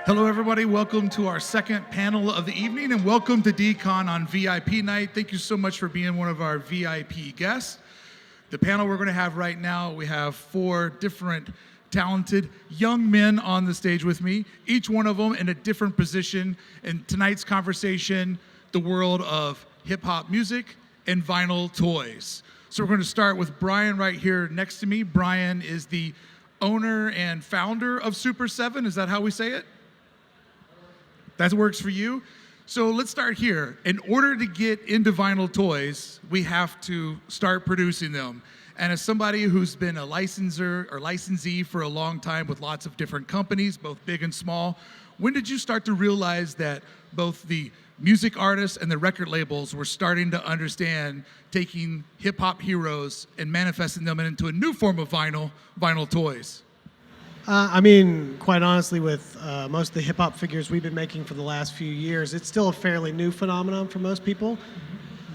Hello, everybody. Welcome to our second panel of the evening, and welcome to DCon on VIP night. Thank you so much for being one of our VIP guests. The panel we're going to have right now, we have 4 different talented young men on the stage with me, each one of them in a different position. In tonight's conversation, the world of hip-hop music and vinyl toys. So we're going to start with Brian right here next to me. Brian is the owner and founder of Super 7. Is that how we say it? That works for you? So let's start here. In order to get into vinyl toys, we have to start producing them. And as somebody who's been a licensor or licensee for a long time with lots of different companies, both big and small, when did you start to realize that both the music artists and the record labels were starting to understand taking hip-hop heroes and manifesting them into a new form of vinyl toys? Quite honestly, with most of the hip-hop figures we've been making for the last few years, it's still a fairly new phenomenon for most people.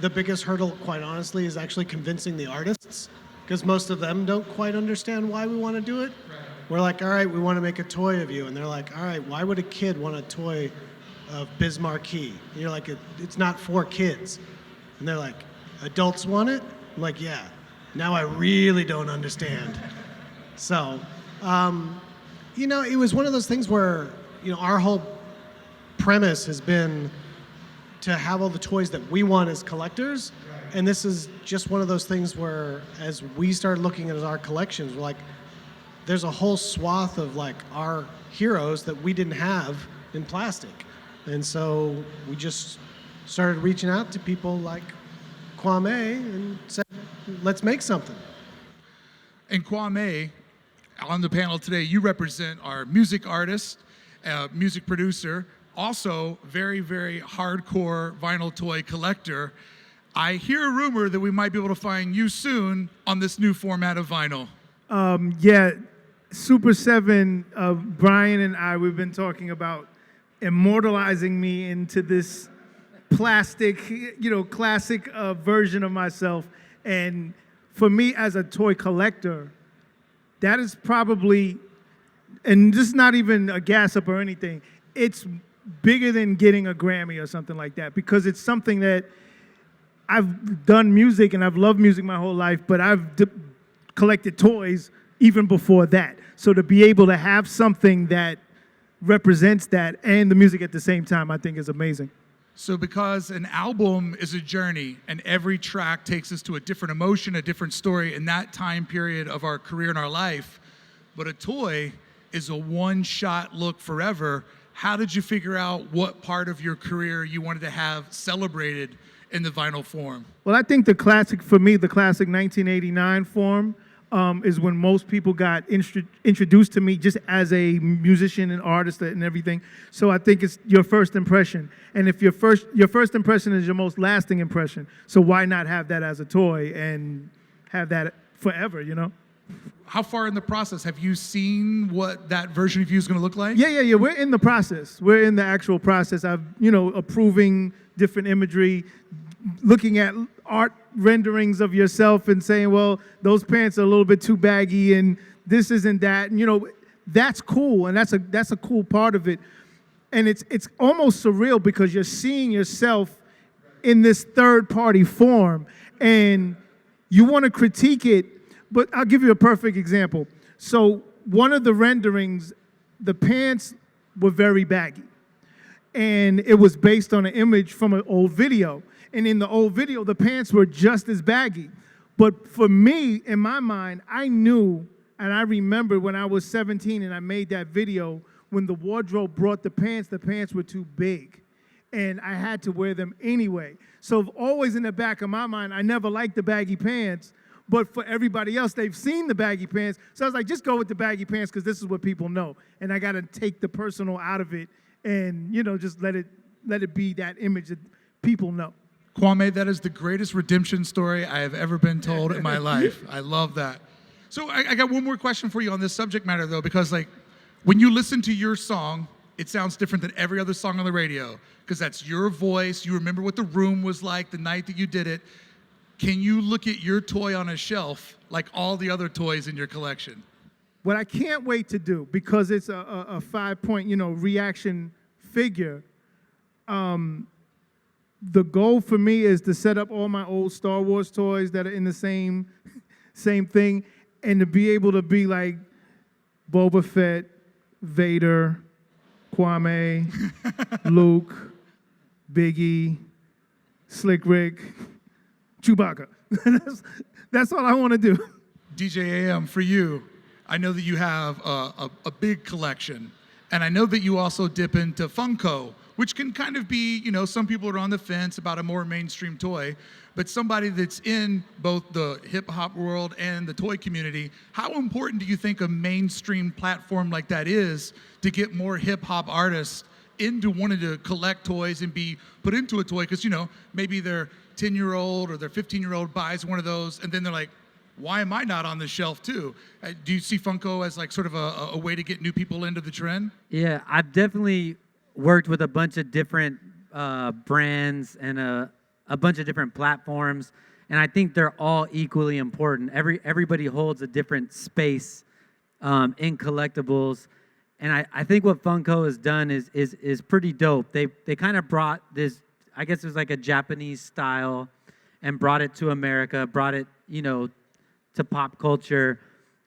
The biggest hurdle, quite honestly, is actually convincing the artists, because most of them don't quite understand why we want to do it. Right. We're like, all right, we want to make a toy of you. And they're like, all right, why would a kid want a toy of Biz Markie? And you're like, it's not for kids. And they're like, adults want it? I'm like, yeah. Now I really don't understand. So... it was one of those things where, our whole premise has been to have all the toys that we want as collectors. Right. And this is just one of those things where, as we started looking at our collections, we're like, there's a whole swath of our heroes that we didn't have in plastic. And so we just started reaching out to people like Kwame and said, let's make something. And Kwame, on the panel today, you represent our music artist, music producer, also very, very hardcore vinyl toy collector. I hear a rumor that we might be able to find you soon on this new format of vinyl. Yeah, Super 7, Brian and I, we've been talking about immortalizing me into this plastic, classic version of myself. And for me as a toy collector, that is probably, and this is not even a gas up or anything, it's bigger than getting a Grammy or something like that, because it's something that I've done music and I've loved music my whole life, but I've collected toys even before that. So to be able to have something that represents that and the music at the same time, I think is amazing. So because an album is a journey and every track takes us to a different emotion, a different story in that time period of our career and our life, but a toy is a one-shot look forever, how did you figure out what part of your career you wanted to have celebrated in the vinyl form? Well, I think the classic 1989 form is when most people got introduced to me just as a musician and artist and everything. So I think it's your first impression. And if your first impression is your most lasting impression, so why not have that as a toy and have that forever, How far in the process? Have you seen what that version of you is going to look like? Yeah. We're in the process. We're in the actual process of, approving different imagery, looking at art renderings of yourself and saying, well, those pants are a little bit too baggy and this isn't that. And, that's cool. And that's a cool part of it. And it's almost surreal because you're seeing yourself in this third party form and you want to critique it. But I'll give you a perfect example. So one of the renderings, the pants were very baggy. And it was based on an image from an old video. And in the old video, the pants were just as baggy. But for me, in my mind, I knew, and I remember when I was 17 and I made that video, when the wardrobe brought the pants were too big. And I had to wear them anyway. So always in the back of my mind, I never liked the baggy pants. But for everybody else, they've seen the baggy pants. So I was like, just go with the baggy pants because this is what people know. And I got to take the personal out of it and, just let it be that image that people know. Kwame, that is the greatest redemption story I have ever been told in my life. I love that. So I got one more question for you on this subject matter, though, because when you listen to your song, it sounds different than every other song on the radio, because that's your voice. You remember what the room was like the night that you did it. Can you look at your toy on a shelf like all the other toys in your collection? what I can't wait to do, because it's a 5-point, reaction figure, the goal for me is to set up all my old Star Wars toys that are in the same thing, and to be able to be like Boba Fett, Vader, Kwame, Luke, Biggie, Slick Rick, Chewbacca. That's all I want to do. DJ AM, for you, I know that you have a big collection, and I know that you also dip into Funko, which can kind of be, some people are on the fence about a more mainstream toy, but somebody that's in both the hip hop world and the toy community, how important do you think a mainstream platform like that is to get more hip hop artists into wanting to collect toys and be put into a toy? Because, maybe their 10-year-old or their 15-year-old buys one of those, and then they're like, why am I not on the shelf too? Do you see Funko as like sort of a way to get new people into the trend? Yeah, I've definitely worked with a bunch of different brands and a bunch of different platforms, and I think they're all equally important. Everybody holds a different space in collectibles, and I think what Funko has done is pretty dope. They kind of brought this, I guess it was like a Japanese style, and brought it to America, brought it to pop culture,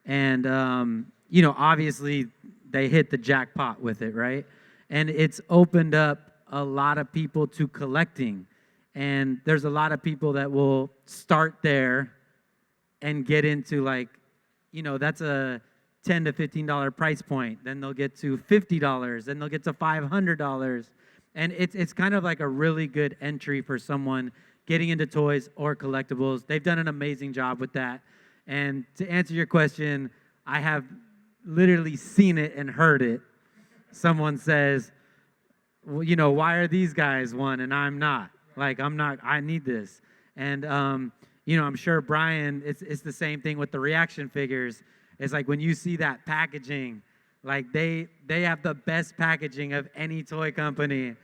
and obviously they hit the jackpot with it, right? And it's opened up a lot of people to collecting. And there's a lot of people that will start there and get into that's a $10 to $15 price point. Then they'll get to $50, then they'll get to $500. And it's kind of like a really good entry for someone getting into toys or collectibles. They've done an amazing job with that. And to answer your question, I have literally seen it and heard it. Someone says, well, why are these guys one and I'm not? Like, I need this. And, I'm sure Brian, it's the same thing with the reaction figures. It's like when you see that packaging, like they have the best packaging of any toy company.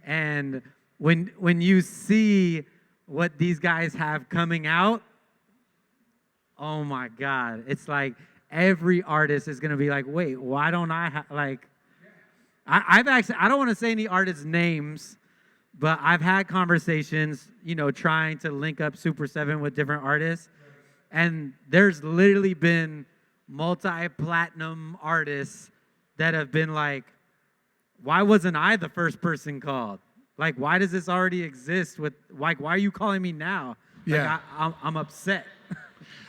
And when you see what these guys have coming out, oh my God, it's like every artist is gonna be like, wait, why don't I have, like, I don't want to say any artists' names, but I've had conversations, trying to link up Super 7 with different artists, and there's literally been multi-platinum artists that have been like, why wasn't I the first person called? Like, why does this already exist? Why are you calling me now? Yeah. Like, I'm upset.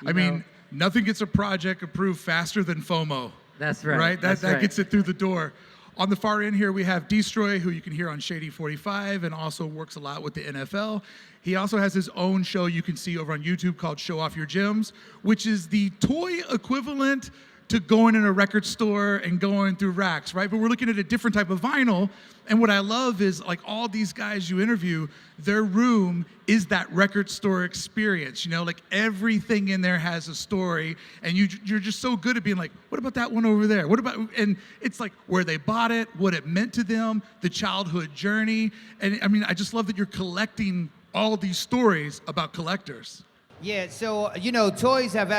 I mean, nothing gets a project approved faster than FOMO. That's right. Right? That's That right. gets it through the door. On the far end here, we have D-Stroy, who you can hear on Shady 45 and also works a lot with the NFL. He also has his own show you can see over on YouTube called Show Off Your Gems, which is the toy equivalent to going in a record store and going through racks, right? But we're looking at a different type of vinyl. And what I love is, like, all these guys you interview, their room is that record store experience. Like, everything in there has a story, and you're just so good at being like, what about that one over there? What about, and it's like where they bought it, what it meant to them, the childhood journey. And I mean, I just love that you're collecting all these stories about collectors. Yeah, so, toys have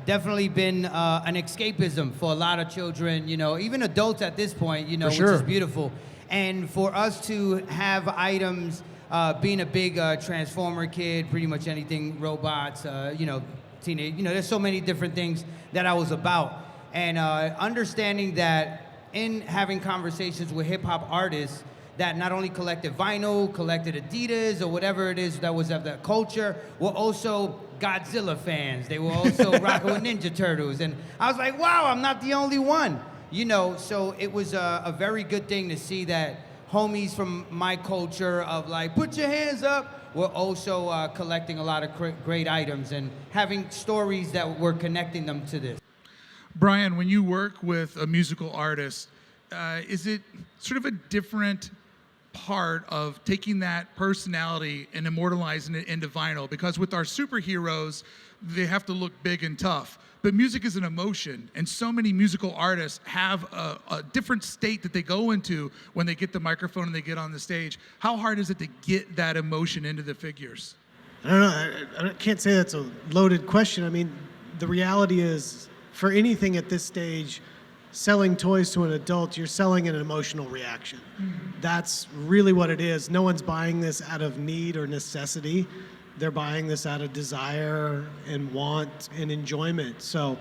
definitely been an escapism for a lot of children, even adults at this point, which is beautiful. And for us to have items, being a big Transformer kid, pretty much anything, robots, teenage, there's so many different things that I was about. And understanding that in having conversations with hip-hop artists that not only collected vinyl, collected Adidas, or whatever it is that was of that culture, were also Godzilla fans. They were also rocking with Ninja Turtles. And I was like, wow, I'm not the only one. So it was a very good thing to see that homies from my culture of like, put your hands up, were also collecting a lot of great items and having stories that were connecting them to this. Brian, when you work with a musical artist, is it sort of a different part of taking that personality and immortalizing it into vinyl? Because with our superheroes, they have to look big and tough. But music is an emotion, and so many musical artists have a different state that they go into when they get the microphone and they get on the stage. How hard is it to get that emotion into the figures? I don't know. I can't say that's a loaded question. I mean, the reality is for anything at this stage, selling toys to an adult, you're selling an emotional reaction. That's really what it is. No one's buying this out of need or necessity. They're buying this out of desire and want and enjoyment. So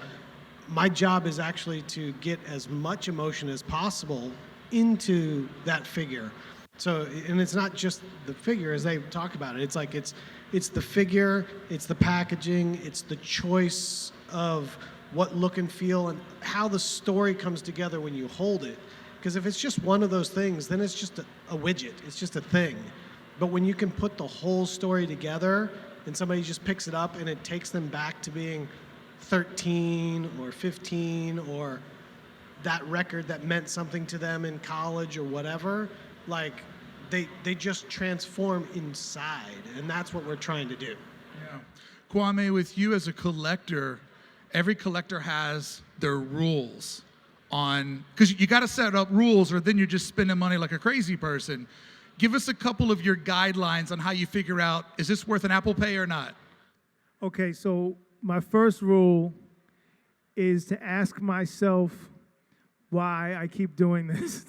my job is actually to get as much emotion as possible into that figure. So, and it's not just the figure as they talk about it. It's like it's the figure, it's the packaging, it's the choice of what look and feel and how the story comes together when you hold it. Because if it's just one of those things, then it's just a widget. It's just a thing. But when you can put the whole story together and somebody just picks it up and it takes them back to being 13 or 15 or that record that meant something to them in college or whatever, like they just transform inside, and that's what we're trying to do. Yeah. Kwame, with you as a collector, every collector has their rules on, because you got to set up rules or then you're just spending money like a crazy person. Give us a couple of your guidelines on how you figure out, is this worth an Apple Pay or not? Okay, so my first rule is to ask myself why I keep doing this.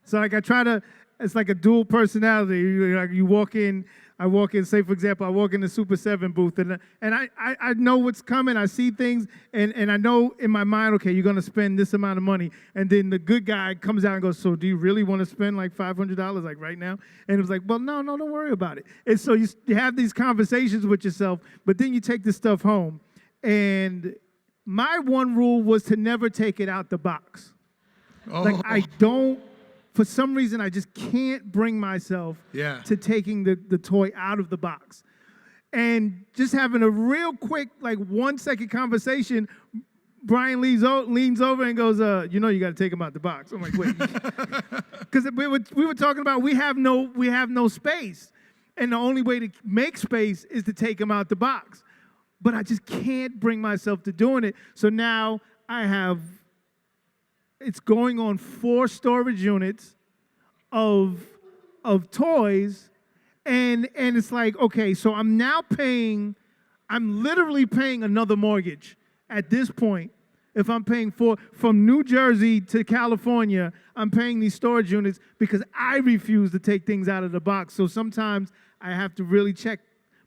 So like I try to, it's like a dual personality. You walk in, I walk in, say for example, I walk in the Super 7 booth and I know what's coming. I see things and I know in my mind, okay, you're gonna spend this amount of money. And then the good guy comes out and goes, so do you really want to spend like $500 like right now? And it was like, well, no, don't worry about it. And so you have these conversations with yourself, but then you take this stuff home. And my one rule was to never take it out the box. Oh. Like I don't, for some reason, I just can't bring myself to taking the toy out of the box. And just having a real quick, like 1 second conversation, Brian leans over and goes, you know you got to take him out the box. I'm like, wait. Because we were talking about we have no space. And the only way to make space is to take him out the box. But I just can't bring myself to doing it. So now it's going on 4 storage units of toys, and it's like, okay, so I'm literally paying another mortgage at this point. If I'm paying from New Jersey to California, I'm paying these storage units because I refuse to take things out of the box. So sometimes I have to really check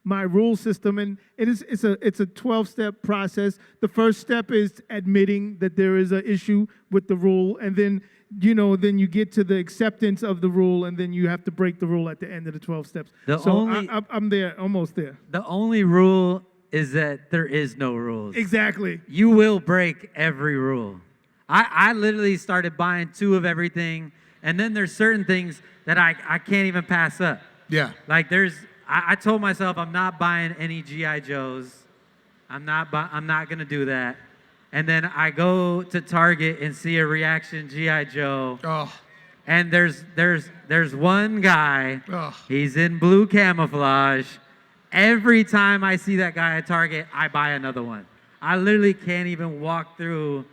my rule system, and it's a 12-step process. The first step is admitting that there is an issue with the rule, and then then you get to the acceptance of the rule, and then you have to break the rule at the end of the 12 steps. I'm there, almost there. The only rule is that there is no rules. Exactly. You will break every rule. I literally started buying 2 of everything, and then there's certain things that I can't even pass up. Yeah. Like I told myself I'm not buying any G.I. Joes. I'm not gonna do that. And then I go to Target and see a reaction G.I. Joe. Oh. And there's one guy. Oh. He's in blue camouflage. Every time I see that guy at Target, I buy another one. I literally can't even walk through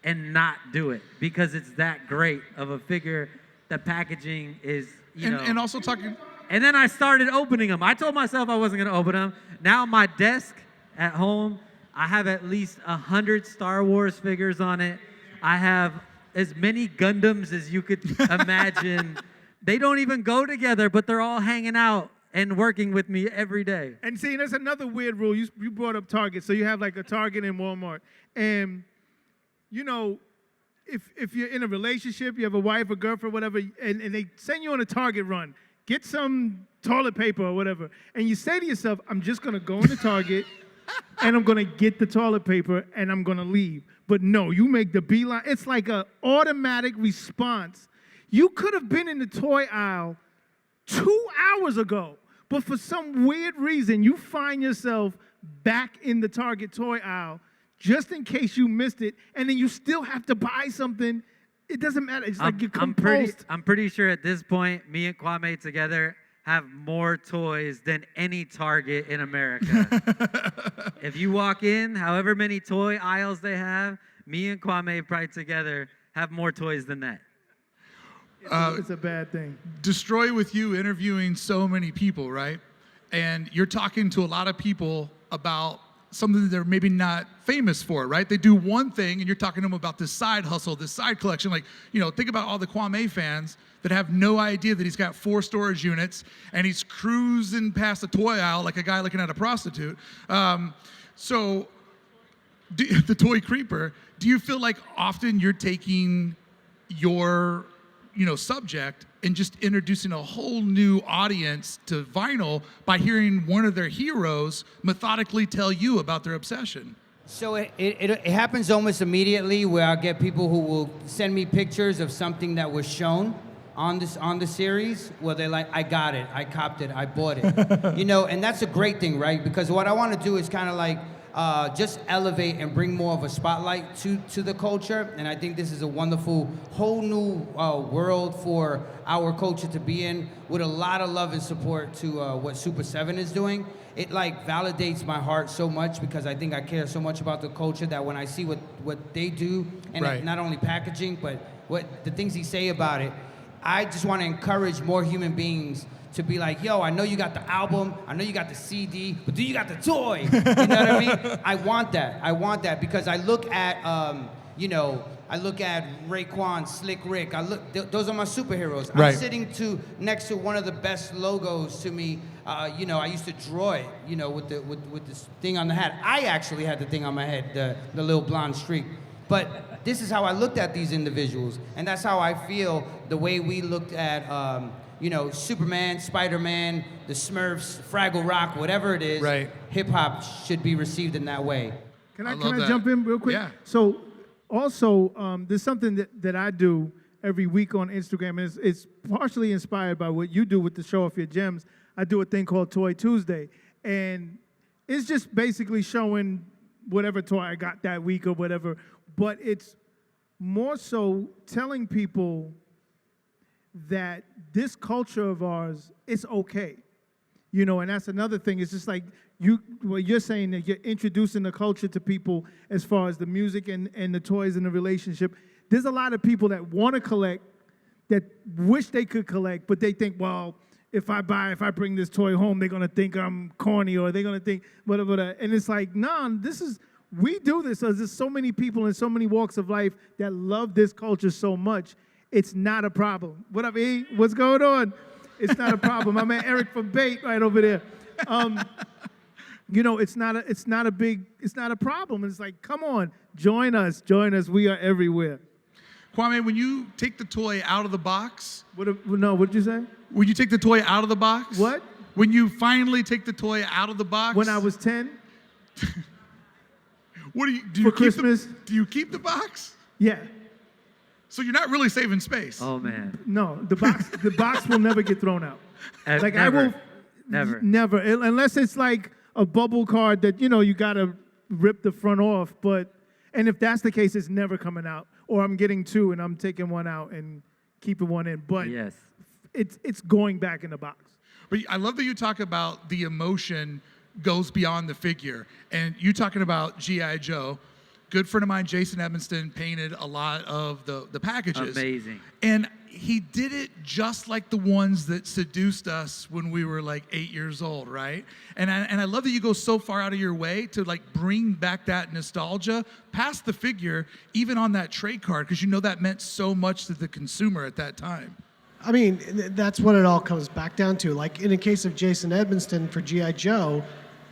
and not do it because it's that great of a figure. The packaging is, and also talking. And then I started opening them. I told myself I wasn't going to open them. Now my desk at home, I have at least 100 Star Wars figures on it. I have as many Gundams as you could imagine. They don't even go together, but they're all hanging out and working with me every day. And see, there's another weird rule. You brought up Target. So you have like a Target and Walmart. And, if you're in a relationship, you have a wife or girlfriend, whatever, and they send you on a Target run, get some toilet paper or whatever. And you say to yourself, I'm just going to go into Target and I'm going to get the toilet paper and I'm going to leave. But no, you make the beeline. It's like an automatic response. You could have been in the toy aisle 2 hours ago, but for some weird reason, you find yourself back in the Target toy aisle just in case you missed it, and then you still have to buy something. It doesn't matter. It's like you're compulsed. I'm pretty sure at this point, me and Kwame together have more toys than any Target in America. If you walk in, however many toy aisles they have, me and Kwame probably together have more toys than that. It's a bad thing. D-Stroy, with you interviewing so many people, right? And you're talking to a lot of people about something that they're maybe not famous for, right? They do one thing and you're talking to them about this side hustle, this side collection. Like, think about all the Kwame fans that have no idea that he's got 4 storage units and he's cruising past the toy aisle like a guy looking at a prostitute. The toy creeper, do you feel like often you're taking your subject and just introducing a whole new audience to vinyl by hearing one of their heroes methodically tell you about their obsession? So it happens almost immediately where I get people who will send me pictures of something that was shown on the series where they're like, I got it, I copped it, I bought it. And that's a great thing, right? Because what I want to do is kind of like just elevate and bring more of a spotlight to the culture. And I think this is a wonderful, whole new world for our culture to be in, with a lot of love and support to what Super 7 is doing. It like validates my heart so much because I think I care so much about the culture that when I see what they do, and right. not only packaging, but what the things he say about it, I just want to encourage more human beings to be like, yo, I know you got the album, I know you got the CD, but do you got the toy? You know what I mean? I want that because I look at, I look at Raekwon, Slick Rick. Those are my superheroes. Right. I'm sitting next to one of the best logos to me. I used to draw it, with this thing on the hat. I actually had the thing on my head, the little blonde streak. But this is how I looked at these individuals, and that's how I feel the way we looked at, Superman, Spider-Man, the Smurfs, Fraggle Rock, whatever it is. Right. Hip-hop should be received in that way. Can I I love that. jump in real quick? Yeah. So also, there's something that I do every week on Instagram, and it's partially inspired by what you do with the Show Off Your Gems. I do a thing called Toy Tuesday, and it's just basically showing whatever toy I got that week or whatever, but it's more so telling people that this culture of ours is okay. And that's another thing. It's just like what you're saying, that you're introducing the culture to people as far as the music and the toys and the relationship. There's a lot of people that want to collect, that wish they could collect, but they think, well, if I bring this toy home, they're gonna think I'm corny, or they're gonna think whatever. And it's like, nah, we do this. There's so many people in so many walks of life that love this culture so much. It's not a problem. What up, E? What's going on? It's not a problem. My man Eric from Bait right over there. It's not a problem. It's like, come on, join us. We are everywhere. Kwame, when you take the toy out of the box... What did you say? When you take the toy out of the box? What? When you finally take the toy out of the box? When I was 10? What do you For Christmas? Do you keep the box? Yeah. So you're not really saving space. Oh man. No, the box will never get thrown out. Like never, I will never, unless it's like a bubble card that you gotta rip the front off. And if that's the case, it's never coming out. Or I'm getting 2 and I'm taking 1 out and keeping 1 in. But yes, it's going back in the box. But I love that you talk about the emotion goes beyond the figure, and you talking about G.I. Joe. Good friend of mine, Jason Edmonston, painted a lot of the packages. amazing. And he did it just like the ones that seduced us when we were like 8 years old, right? And I love that you go so far out of your way to like bring back that nostalgia past the figure, even on that trade card, because that meant so much to the consumer at that time. I mean, that's what it all comes back down to. Like in the case of Jason Edmonston for G.I. Joe,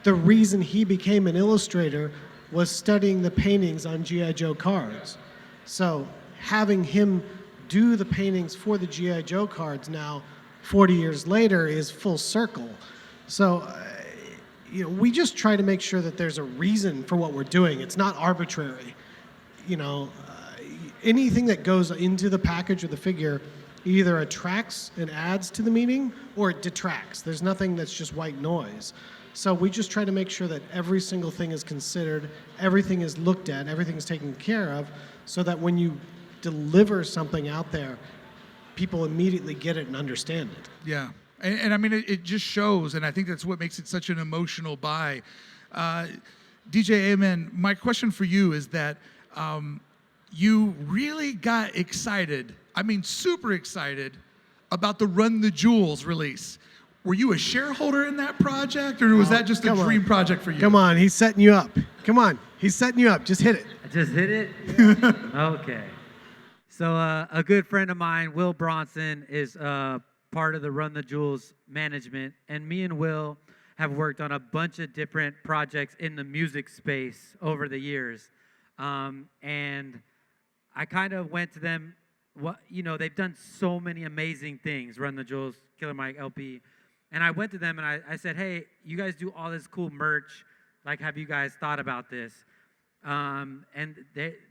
the reason he became an illustrator was studying the paintings on G.I. Joe cards. So having him do the paintings for the G.I. Joe cards now, 40 years later, is full circle. So, we just try to make sure that there's a reason for what we're doing. It's not arbitrary. Anything that goes into the package or the figure either attracts and adds to the meaning or it detracts. There's nothing that's just white noise. So we just try to make sure that every single thing is considered, everything is looked at, everything is taken care of, so that when you deliver something out there, people immediately get it and understand it. Yeah. And I mean, it just shows, and I think that's what makes it such an emotional buy. DJ Amen, my question for you is that you really got excited, I mean super excited, about the Run the Jewels release. were you a shareholder in that project, or was that just a come on. dream project for you? Come on, he's setting you up. Come on, he's setting you up. Just hit it. I just hit it? Okay. So a good friend of mine, Will Bronson, is part of the Run the Jewels management, and me and Will have worked on a bunch of different projects in the music space over the years. And I kind of went to them, they've done so many amazing things, Run the Jewels, Killer Mike, LP. And I went to them and I said, hey, you guys do all this cool merch. Like, have you guys thought about this? And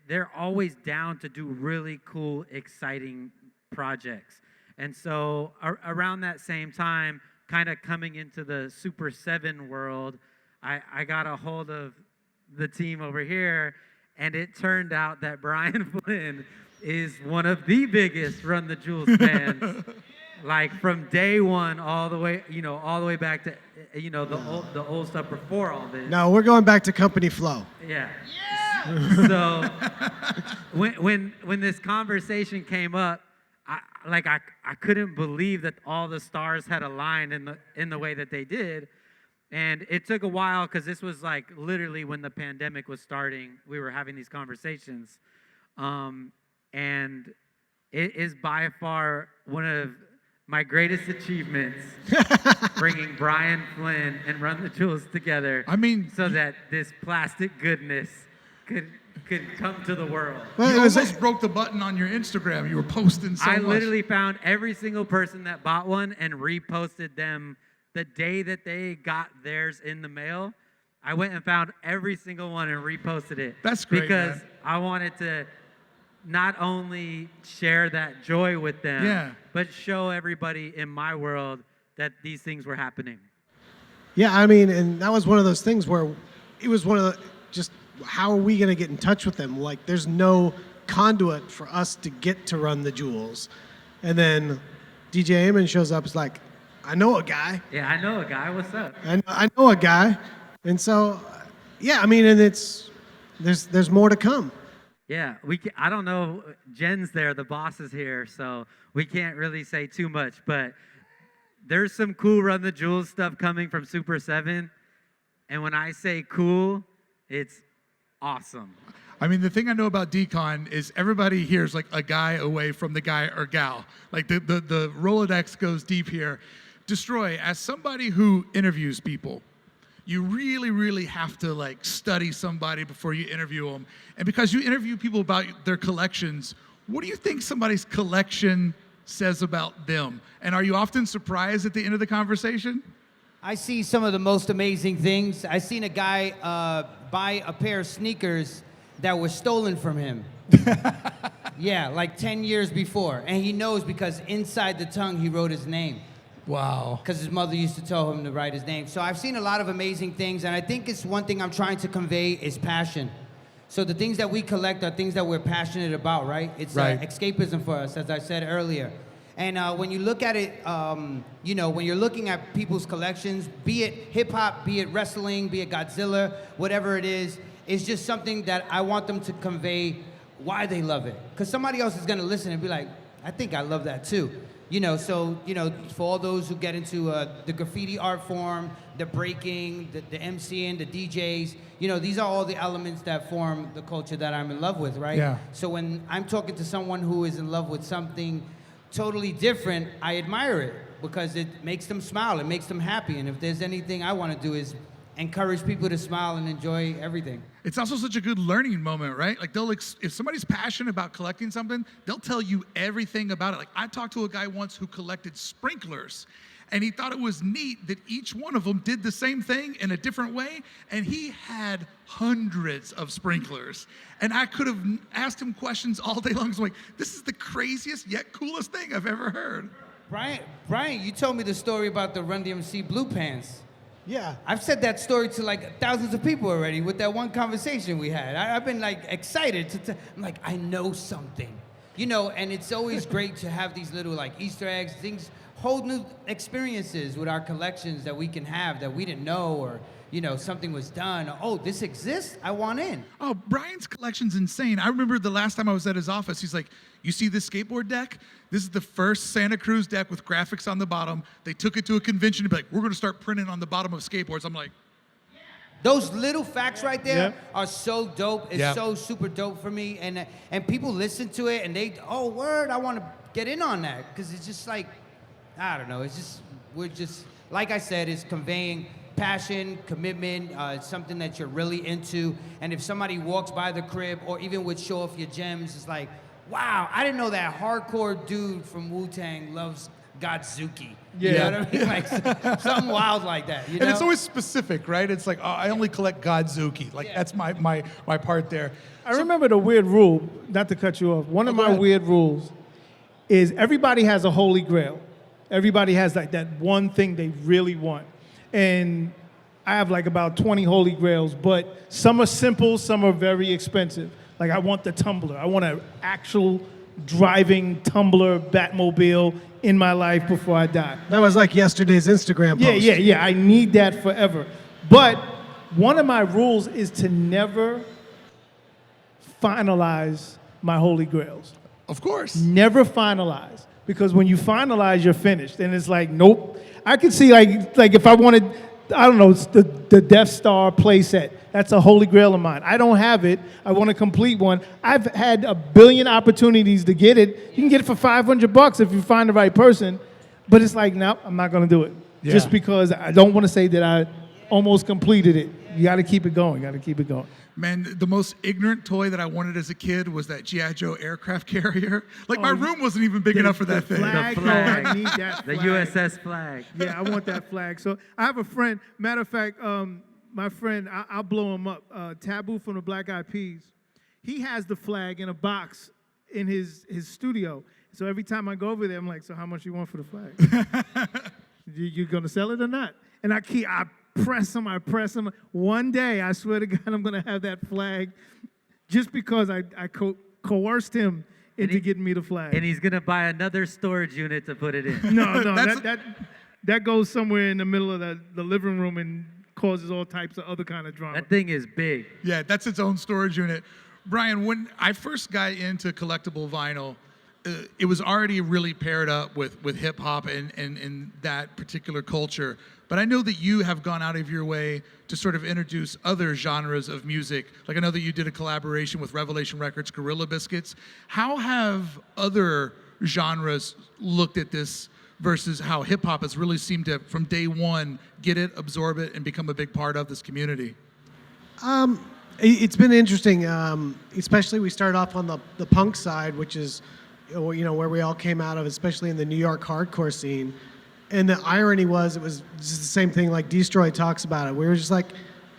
they're always down to do really cool, exciting projects. And so around that same time, kind of coming into the Super 7 world, I got a hold of the team over here, and it turned out that Brian Flynn is one of the biggest Run the Jewels fans. Like from day one all the way back to the old stuff before all this. No, we're going back to company flow. Yeah. So when this conversation came up, I couldn't believe that all the stars had aligned in the way that they did. And it took a while because this was like literally when the pandemic was starting. We were having these conversations. And it is by far one of my greatest achievements, bringing Brian Flynn and Run the Jewels together. I mean, so that this plastic goodness could come to the world. Well, you almost broke the button on your Instagram. You were posting so much. I literally found every single person that bought one and reposted them the day that they got theirs in the mail. I went and found every single one and reposted it. That's great, because man. I wanted to not only share that joy with them, but show everybody in my world that these things were happening. Yeah, I mean, and that was one of those things where it was one of the, just how are we going to get in touch with them? Like, there's no conduit for us to get to Run the Jewels. And then DJ Amon shows up, is like, I know a guy. Yeah, I know a guy. What's up? I know a guy. And so, yeah, I mean, and there's more to come. Yeah, I don't know. Jen's there, the boss is here, so we can't really say too much. But there's some cool Run the Jewels stuff coming from Super 7. And when I say cool, it's awesome. I mean, the thing I know about DCon is everybody here is like a guy away from the guy or gal. Like the Rolodex goes deep here. D-Stroy, as somebody who interviews people, you really, really have to like study somebody before you interview them. And because you interview people about their collections, what do you think somebody's collection says about them? And are you often surprised at the end of the conversation? I see some of the most amazing things. I seen a guy buy a pair of sneakers that were stolen from him. Yeah, like 10 years before. And he knows because inside the tongue he wrote his name. Wow. Because his mother used to tell him to write his name. So I've seen a lot of amazing things, and I think it's one thing I'm trying to convey is passion. So the things that we collect are things that we're passionate about, right? It's escapism for us, as I said earlier. And when you look at it, when you're looking at people's collections, be it hip-hop, be it wrestling, be it Godzilla, whatever it is, it's just something that I want them to convey why they love it. Because somebody else is going to listen and be like, I think I love that too. For all those who get into the graffiti art form, the breaking, the MCing, the DJs, these are all the elements that form the culture that I'm in love with, right? Yeah. So when I'm talking to someone who is in love with something totally different, I admire it because it makes them smile, it makes them happy. And if there's anything I want to do is encourage people to smile and enjoy everything. It's also such a good learning moment, right? Like if somebody's passionate about collecting something, they'll tell you everything about it. Like I talked to a guy once who collected sprinklers, and he thought it was neat that each one of them did the same thing in a different way, and he had hundreds of sprinklers. And I could have asked him questions all day long. So I'm like, this is the craziest yet coolest thing I've ever heard. Brian, you told me the story about the Run DMC blue pants. Yeah. I've said that story to like thousands of people already with that one conversation we had. I've been like excited I'm like, I know something, and it's always great to have these little like Easter eggs, things, whole new experiences with our collections that we can have that we didn't know, or, something was done. Oh, this exists? I want in. Oh, Brian's collection's insane. I remember the last time I was at his office, he's like, you see this skateboard deck? This is the first Santa Cruz deck with graphics on the bottom. They took it to a convention and be like, we're going to start printing on the bottom of skateboards. I'm like, those little facts right there Yeah. are so dope. It's so super dope for me. And people listen to it and they, oh, word, I want to get in on that. Because it's just like, I don't know. It's just, we're just, like I said, it's conveying passion, commitment, something that you're really into. And if somebody walks by the crib or even would show off your gems, it's like, wow, I didn't know that hardcore dude from Wu-Tang loves Godzuki. Yeah. You know what I mean? Like something wild like that. You know? and it's always specific, right? It's like, oh, I only collect Godzuki. Like, that's my part there. I remember the weird rule, not to cut you off. One of go my ahead. weird rules is everybody has a holy grail. Everybody has like that one thing they really want. And I have like about 20 holy grails, but some are simple, some are very expensive. Like I want the tumbler. I want an actual driving tumbler Batmobile in my life before I die. That was like yesterday's Instagram post. Yeah. I need that forever. But one of my rules is to never finalize my holy grails. Of course. Never finalize. Because when you finalize, you're finished. And it's like, nope. I could see like if I wanted, I don't know, the Death Star playset. That's a holy grail of mine. I don't have it. I want to complete one. I've had a billion opportunities to get it. You can get it for $500 if you find the right person. But it's like, no, I'm not going to do it. Yeah. Just because I don't want to say that I almost completed it. You got to keep it going. Man, the most ignorant toy that I wanted as a kid was that G.I. Joe aircraft carrier. Like, my room wasn't even big enough for that thing. Flag, The flag. I need that The flag. USS flag. Yeah, I want that flag. So I have a friend. Matter of fact, my friend, I'll blow him up. Taboo from the Black Eyed Peas. He has the flag in a box in his studio. So every time I go over there, I'm like, so how much you want for the flag? you gonna sell it or not? And I press him. One day, I swear to God, I'm gonna have that flag, just because I coerced him into getting me the flag. And he's going to buy another storage unit to put it in. No, that goes somewhere in the middle of the living room and causes all types of other kind of drama. That thing is big. Yeah, that's its own storage unit. Brian, when I first got into collectible vinyl, it was already really paired up with hip hop and that particular culture. But I know that you have gone out of your way to sort of introduce other genres of music. Like, I know that you did a collaboration with Revelation Records, Gorilla Biscuits. How have other genres looked at this versus how hip hop has really seemed to, from day one, get it, absorb it, and become a big part of this community? It's been interesting, especially we started off on the punk side, which is where we all came out of, especially in the New York hardcore scene. And the irony was, it was just the same thing like D-Stroy talks about it. We were just like,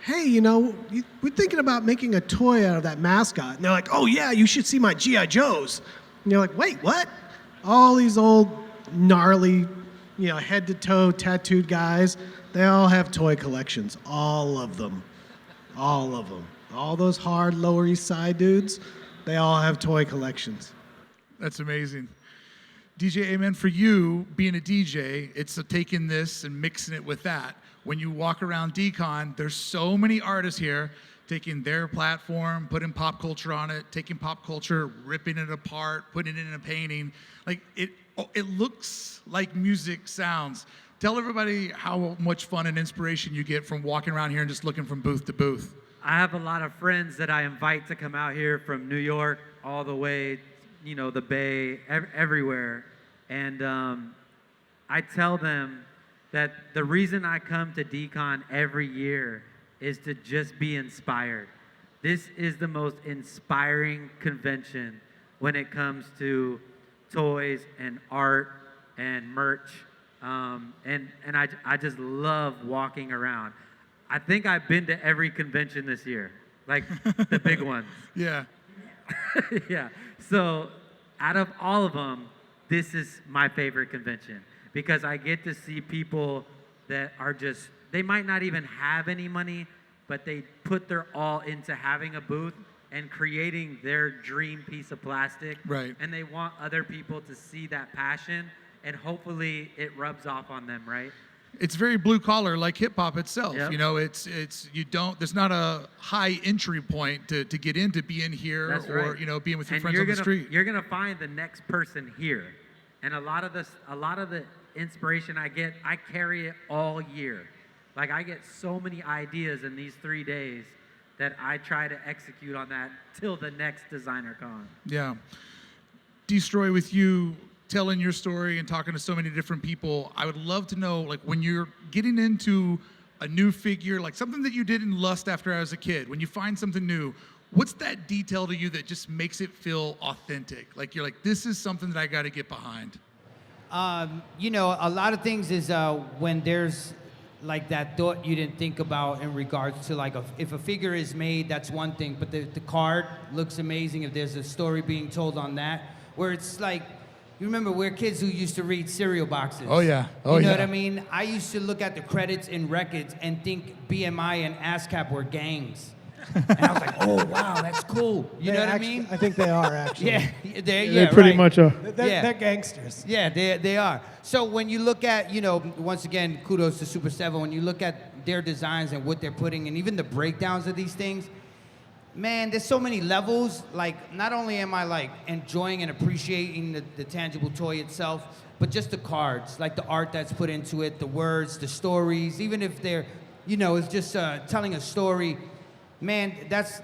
hey, we're thinking about making a toy out of that mascot. And they're like, oh yeah, you should see my G.I. Joes. And you're like, wait, what? All these old gnarly, head to toe tattooed guys, they all have toy collections. All of them. All those hard Lower East Side dudes, they all have toy collections. That's amazing. DJ Amen, for you, being a DJ, it's taking this and mixing it with that. When you walk around DCon, there's so many artists here taking their platform, putting pop culture on it, taking pop culture, ripping it apart, putting it in a painting. Like, it looks like music sounds. Tell everybody how much fun and inspiration you get from walking around here and just looking from booth to booth. I have a lot of friends that I invite to come out here from New York all the way, the Bay, everywhere. And I tell them that the reason I come to DCon every year is to just be inspired. This is the most inspiring convention when it comes to toys and art and merch. And I just love walking around. I think I've been to every convention this year, like the big ones. Yeah. Yeah. So out of all of them, this is my favorite convention because I get to see people that are just, they might not even have any money, but they put their all into having a booth and creating their dream piece of plastic. Right. And they want other people to see that passion, and hopefully it rubs off on them, right? It's very blue collar, like hip hop itself. Yep. You know, there's not a high entry point to get into being here That's or right. you know being with your And friends on the street. You're gonna find the next person here, and a lot of the inspiration I get, I carry it all year. Like I get so many ideas in these 3 days that I try to execute on that till the next DesignerCon. Yeah. D-Stroy, with you telling your story and talking to so many different people, I would love to know, like, when you're getting into a new figure, like something that you didn't lust after as a kid, when you find something new, what's that detail to you that just makes it feel authentic? Like, you're like, this is something that I got to get behind. You know, a lot of things is when there's like that thought you didn't think about in regards to like if a figure is made, that's one thing, but the card looks amazing if there's a story being told on that, where it's like, you remember we're kids who used to read cereal boxes. Oh, yeah. Oh, you know yeah. what I mean? I used to look at the credits in records and think BMI and ASCAP were gangs. And I was like, oh, wow, that's cool. You know what I mean? I think they are, actually. Yeah, They pretty right. much are. They're gangsters. Yeah, they are. So when you look at, you know, once again, kudos to Super 7, when you look at their designs and what they're putting and even the breakdowns of these things, man, there's so many levels. Like, not only am I like enjoying and appreciating the tangible toy itself, but just the cards, like the art that's put into it, the words, the stories, even if they're, you know, it's just telling a story. Man, that's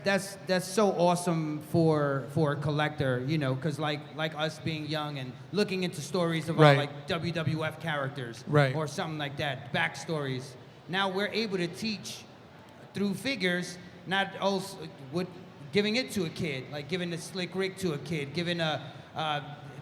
so awesome for a collector, you know, because like us being young and looking into stories about Right. like WWF characters, Right. or something like that, backstories. Now we're able to teach through figures, not also giving it to a kid, like giving the slick rig to a kid, giving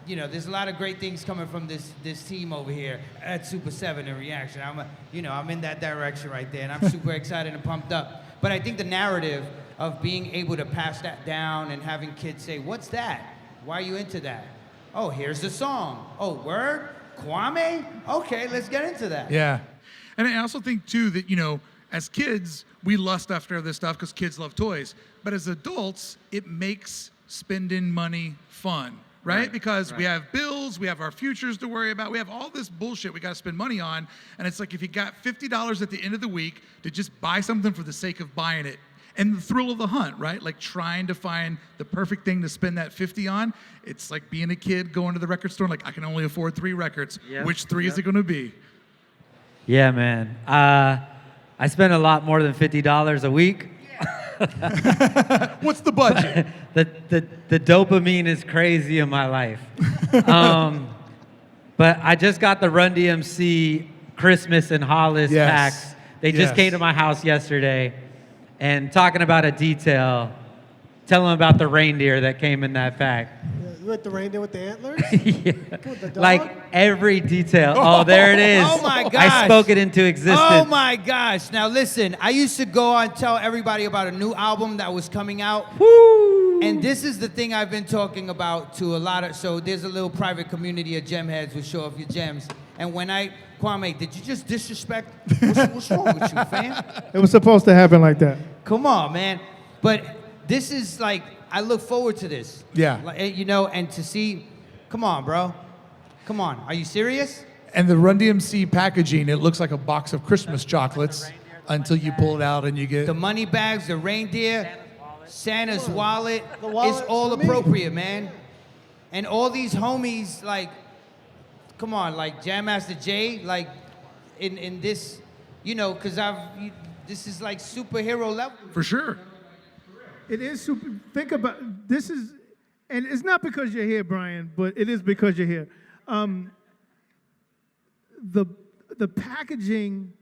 you know, there's a lot of great things coming from this team over here at Super 7 in Reaction. I'm in that direction right there, and I'm super excited and pumped up. But I think the narrative of being able to pass that down and having kids say, what's that? Why are you into that? Oh, here's the song. Oh, word? Kwame? Okay, let's get into that. Yeah. And I also think, too, that, you know, as kids, we lust after this stuff because kids love toys. But as adults, it makes spending money fun, right? Because we have bills, we have our futures to worry about, we have all this bullshit we got to spend money on. And it's like if you got $50 at the end of the week to just buy something for the sake of buying it, and the thrill of the hunt, right? Like trying to find the perfect thing to spend that 50 on. It's like being a kid going to the record store, like I can only afford 3 records. Yep. Which 3 is it going to be? Yeah, man. I spend a lot more than $50 a week. What's the budget? The dopamine is crazy in my life. But I just got the Run DMC Christmas and Hollis Yes. packs. They just Yes. came to my house yesterday, and talking about a detail, tell them about the reindeer that came in that pack. You with the reindeer with the antlers? Yeah. With the dog? Like every detail. Oh, there it is. Oh my I gosh. spoke it into existence. Oh my gosh. Now listen, I used to go and tell everybody about a new album that was coming out. Woo! And this is the thing I've been talking about to a lot of, so there's a little private community of gem heads who show off your gems. And when Kwame, did you just disrespect? What's wrong with you, fam? It was supposed to happen like that. Come on, man. But this is like, I look forward to this. Yeah. Like, you know, and to see, come on, bro. Come on. Are you serious? And the Run DMC packaging, it looks like a box of Christmas chocolates until you pull it out and you get... The money bags, the reindeer, Santa's wallet, The wallet's it's all for me. appropriate, man. And all these homies, like, come on, like Jam Master Jay, like, in this, you know, because this is like superhero level. For sure. It is super. Think about this is, and it's not because you're here, Brian, but it is because you're here. The packaging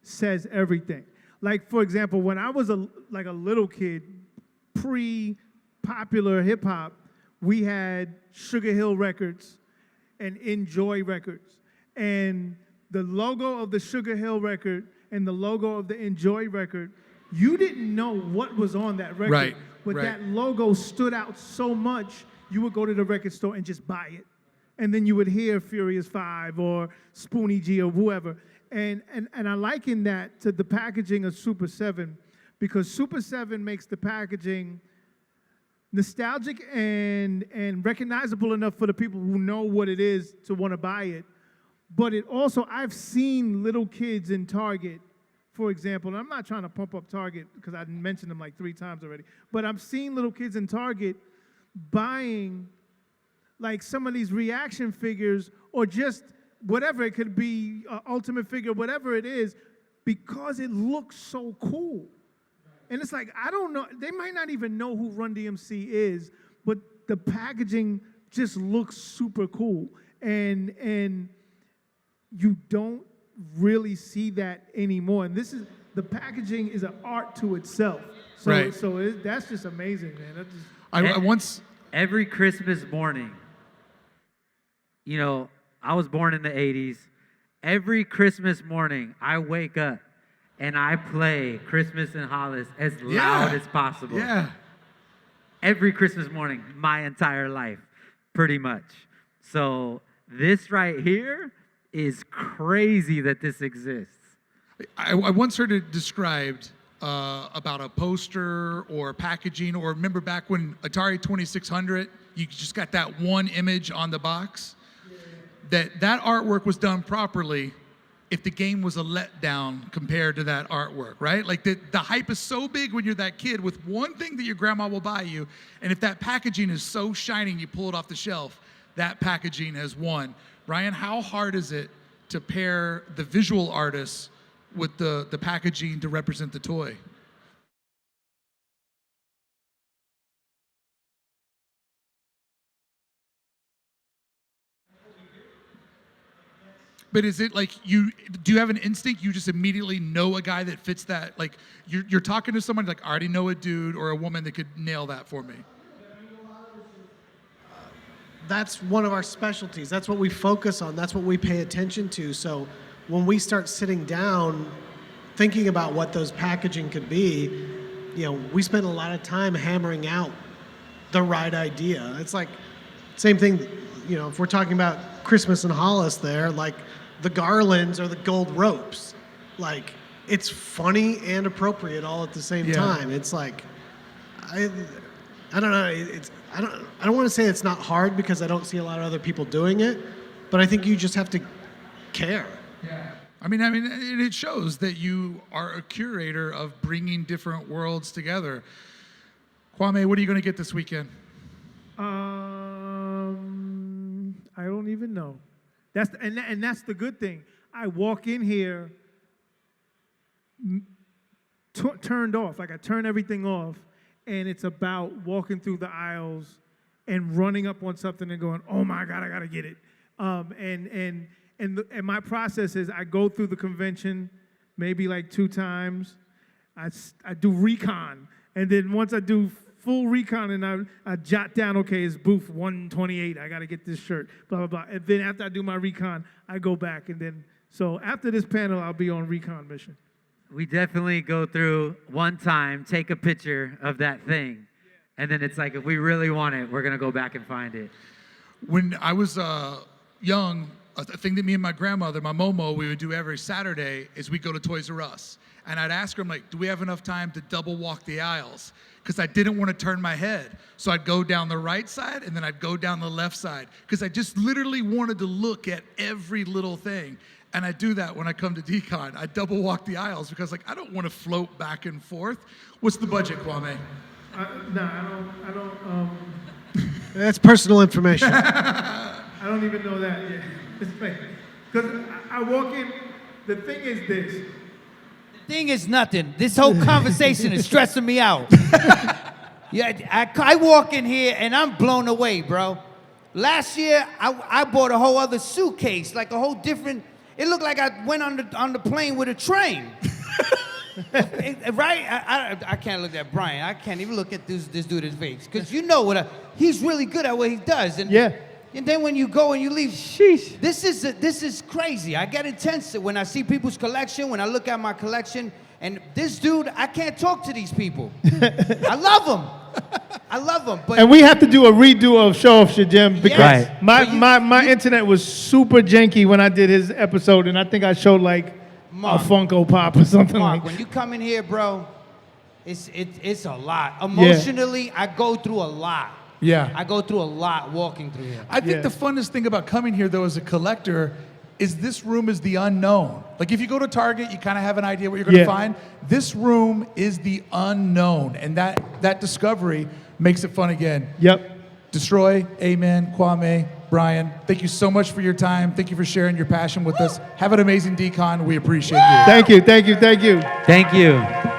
says everything. Like for example, when I was a little kid, pre-popular hip hop, we had Sugar Hill Records and Enjoy Records, and the logo of the Sugar Hill record and the logo of the Enjoy record. You didn't know what was on that record, Right, but right. that logo stood out so much, you would go to the record store and just buy it. And then you would hear Furious 5 or Spoonie G or whoever. And I liken that to the packaging of Super 7 because Super 7 makes the packaging nostalgic and recognizable enough for the people who know what it is to want to buy it. But it also, I've seen little kids in Target, for example, and I'm not trying to pump up Target because I mentioned them like 3 times already, but I've seen little kids in Target buying like some of these reaction figures or just whatever, it could be an Ultimate figure, whatever it is, because it looks so cool. And it's like, I don't know, they might not even know who Run DMC is, but the packaging just looks super cool. And you don't really see that anymore. And the packaging is an art to itself. So, Right. That's just amazing, man. That's just, I once... Every Christmas morning, you know, I was born in the 80s. Every Christmas morning, I wake up and I play Christmas in Hollis as loud as possible. Yeah. Every Christmas morning, my entire life, pretty much. So this right here is crazy that this exists. I once heard it described about a poster or packaging, or remember back when Atari 2600, you just got that one image on the box? That artwork was done properly if the game was a letdown compared to that artwork, right? Like the hype is so big when you're that kid with one thing that your grandma will buy you, and if that packaging is so shining, you pull it off the shelf, that packaging has won. Ryan, how hard is it to pair the visual artists with the packaging to represent the toy? But is it like do you have an instinct? You just immediately know a guy that fits that? Like you're talking to somebody like, I already know a dude or a woman that could nail that for me. That's one of our specialties. That's what we focus on. That's what we pay attention to. So when we start sitting down thinking about what those packaging could be, you know, we spend a lot of time hammering out the right idea. It's like same thing, you know, if we're talking about Christmas in Hollis there, like the garlands or the gold ropes, like it's funny and appropriate all at the same time. It's like, I don't know. I don't want to say it's not hard because I don't see a lot of other people doing it, but I think you just have to care. Yeah. I mean, and it shows that you are a curator of bringing different worlds together. Kwame, what are you going to get this weekend? I don't even know. That's the good thing. I walk in here turned off. Like I turn everything off, and it's about walking through the aisles and running up on something and going, "Oh my God, I gotta get it." And my process is I go through the convention maybe like 2 times. I do recon, and then once I do full recon and I jot down, okay, it's booth 128, I gotta get this shirt, blah, blah, blah. And then after I do my recon, I go back, and then, so after this panel, I'll be on recon mission. We definitely go through one time, take a picture of that thing, and then it's like, if we really want it, we're gonna go back and find it. When I was young, a thing that me and my grandmother, my Momo, we would do every Saturday is we'd go to Toys R Us. And I'd ask her, I'm like, do we have enough time to double walk the aisles? Because I didn't want to turn my head. So I'd go down the right side and then I'd go down the left side. Because I just literally wanted to look at every little thing. And I do that when I come to DCon. I double walk the aisles because like I don't want to float back and forth. What's the budget, Kwame? I don't. That's personal information. I don't even know that yet. Because I walk in, the thing is this. Thing is nothing. This whole conversation is stressing me out. Yeah, I walk in here and I'm blown away, bro. Last year, I bought a whole other suitcase, like a whole different, it looked like I went on the plane with a train. Right? I can't look at Brian. I can't even look at this dude's face. Because you know he's really good at what he does. And, Yeah. And then when you go and you leave, Sheesh. this is crazy. I get intense when I see people's collection, when I look at my collection, and this dude, I can't talk to these people. I love them. But And we have to do a redo of Show Off Your Gym because Yes. my internet was super janky when I did his episode, and I think I showed like Mark. a Funko Pop or something Mark, like when you come in here, bro, it's a lot. Emotionally, I go through a lot. Yeah. I go through a lot walking through here. I think Yeah. the funnest thing about coming here, though, as a collector, is this room is the unknown. Like if you go to Target, you kind of have an idea what you're going to find. This room is the unknown, and that discovery makes it fun again. Yep. D-Stroy, Amen, Kwame, Brian, thank you so much for your time. Thank you for sharing your passion with us. Have an amazing DCon. We appreciate you. Thank you, thank you, thank you. Thank you.